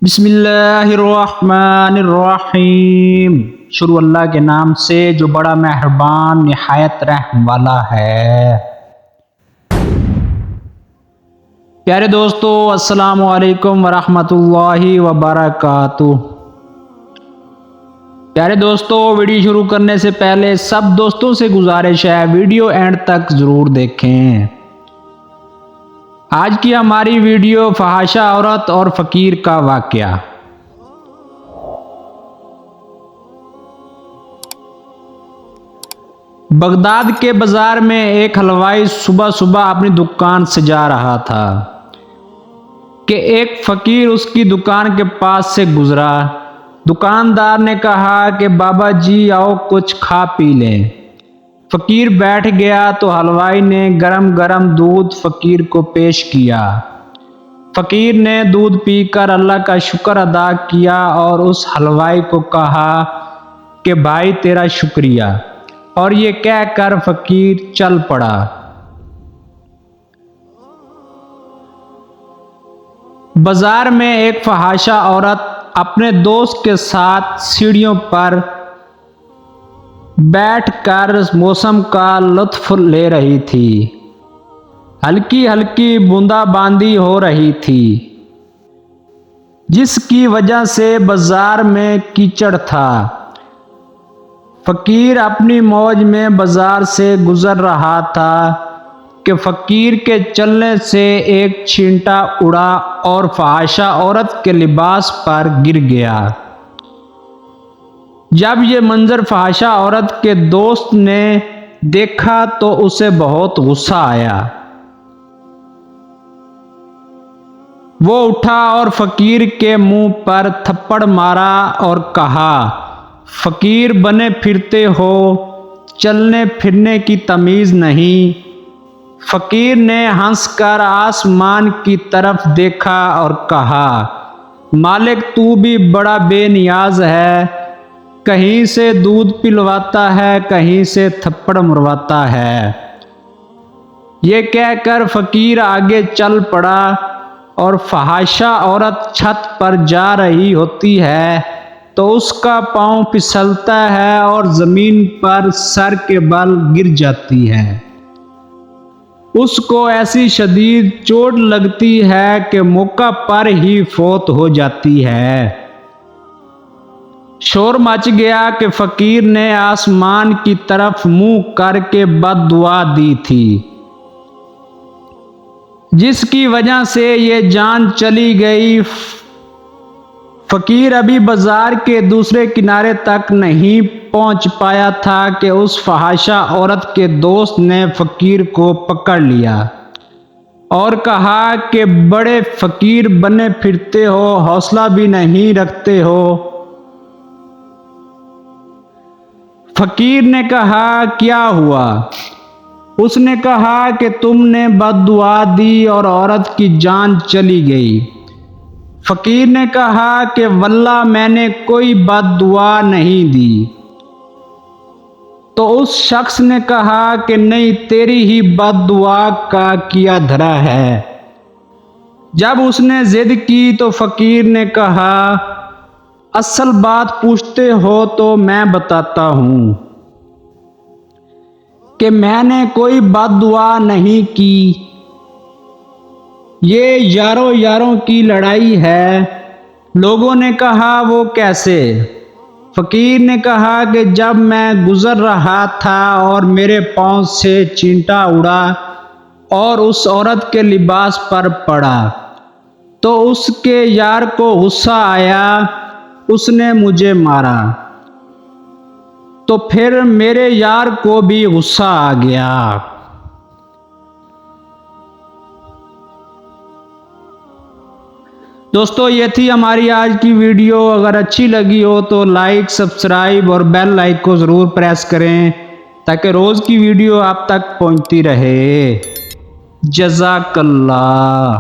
بسم اللہ الرحمن الرحیم۔ شروع اللہ کے نام سے جو بڑا مہربان نہایت رحم والا ہے۔ پیارے دوستو، السلام علیکم ورحمۃ اللہ وبرکاتہ۔ پیارے دوستو، ویڈیو شروع کرنے سے پہلے سب دوستوں سے گزارش ہے ویڈیو اینڈ تک ضرور دیکھیں۔ آج کی ہماری ویڈیو فحاشہ عورت اور فقیر کا واقعہ۔ بغداد کے بازار میں ایک حلوائی صبح صبح اپنی دکان سجا رہا تھا کہ ایک فقیر اس کی دکان کے پاس سے گزرا۔ دکاندار نے کہا کہ بابا جی آؤ کچھ کھا پی لیں۔ فقیر بیٹھ گیا تو حلوائی نے گرم گرم دودھ فقیر کو پیش کیا۔ فقیر نے دودھ پی کر اللہ کا شکر ادا کیا اور اس حلوائی کو کہا کہ بھائی تیرا شکریہ، اور یہ کہہ کر فقیر چل پڑا۔ بازار میں ایک فحاشہ عورت اپنے دوست کے ساتھ سیڑھیوں پر بیٹھ کر موسم کا لطف لے رہی تھی۔ ہلکی ہلکی بوندا باندی ہو رہی تھی، جس کی وجہ سے بازار میں کیچڑ تھا۔ فقیر اپنی موج میں بازار سے گزر رہا تھا کہ فقیر کے چلنے سے ایک چھینٹا اڑا اور فحاشہ عورت کے لباس پر گر گیا۔ جب یہ منظر فحاشہ عورت کے دوست نے دیکھا تو اسے بہت غصہ آیا۔ وہ اٹھا اور فقیر کے منہ پر تھپڑ مارا اور کہا، فقیر بنے پھرتے ہو، چلنے پھرنے کی تمیز نہیں۔ فقیر نے ہنس کر آسمان کی طرف دیکھا اور کہا، مالک تو بھی بڑا بے نیاز ہے، کہیں سے دودھ پلواتا ہے، کہیں سے تھپڑ مرواتا ہے۔ یہ کہہ کر فقیر آگے چل پڑا اور فحاشہ عورت چھت پر جا رہی ہوتی ہے تو اس کا پاؤں پھسلتا ہے اور زمین پر سر کے بل گر جاتی ہے۔ اس کو ایسی شدید چوٹ لگتی ہے کہ موقع پر ہی فوت ہو جاتی ہے۔ شور مچ گیا کہ فقیر نے آسمان کی طرف منہ کر کے بد دعا دی تھی، جس کی وجہ سے یہ جان چلی گئی۔ فقیر ابھی بازار کے دوسرے کنارے تک نہیں پہنچ پایا تھا کہ اس فحاشہ عورت کے دوست نے فقیر کو پکڑ لیا اور کہا کہ بڑے فقیر بنے پھرتے ہو، حوصلہ بھی نہیں رکھتے ہو۔ فقیر نے کہا، کیا ہوا؟ اس نے کہا کہ تم نے بد دعا دی اور عورت کی جان چلی گئی۔ فقیر نے کہا کہ واللہ میں نے کوئی بد دعا نہیں دی۔ تو اس شخص نے کہا کہ نہیں، تیری ہی بد دعا کا کیا دھرا ہے۔ جب اس نے ضد کی تو فقیر نے کہا، اصل بات پوچھتے ہو تو میں بتاتا ہوں کہ میں نے کوئی بد دعا نہیں کی، یہ یاروں یاروں کی لڑائی ہے۔ لوگوں نے کہا، وہ کیسے؟ فقیر نے کہا کہ جب میں گزر رہا تھا اور میرے پاؤں سے چینٹا اڑا اور اس عورت کے لباس پر پڑا تو اس کے یار کو غصہ آیا، اس نے مجھے مارا، تو پھر میرے یار کو بھی غصہ آ گیا۔ دوستو، یہ تھی ہماری آج کی ویڈیو۔ اگر اچھی لگی ہو تو لائک، سبسکرائب اور بیل آئیکن کو ضرور پریس کریں تاکہ روز کی ویڈیو آپ تک پہنچتی رہے۔ جزاک اللہ۔